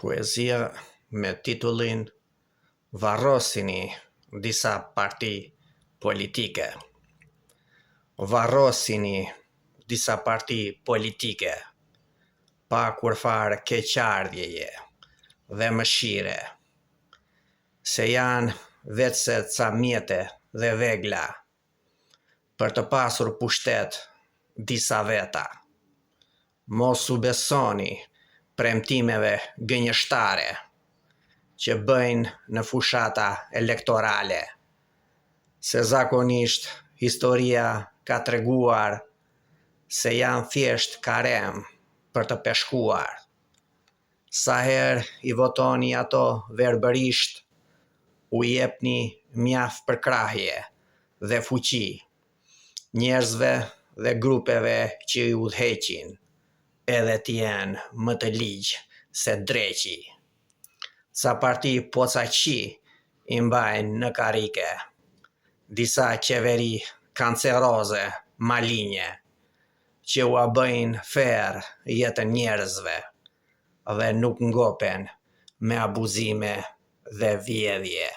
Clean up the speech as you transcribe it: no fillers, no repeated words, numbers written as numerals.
Poezia me titullin Varrosini disa parti politike. Varrosini disa parti politike pa kurfar keqardhjeje dhe mëshire, se janë vetëse ca mjete dhe vegla për të pasur pushtet disa veta. Mos u besoni premtimeve gënjeshtare që bëjnë në fushata elektorale, se zakonisht historia ka treguar se janë thjesht karem për të peshkuar. Sa herë i votoni ato verbërisht, u jepni mjaft përkrahje dhe fuqi njerëzve dhe grupeve që i udhëheqin, edhe t'jenë më të ligj se dreqi. Ca parti pocaqi i mbajnë në karrike disa qeveri kanceroze, malinje, që ua bëjnë ferë jetën njerëzve dhe nuk ngopen me abuzime dhe vjedhje.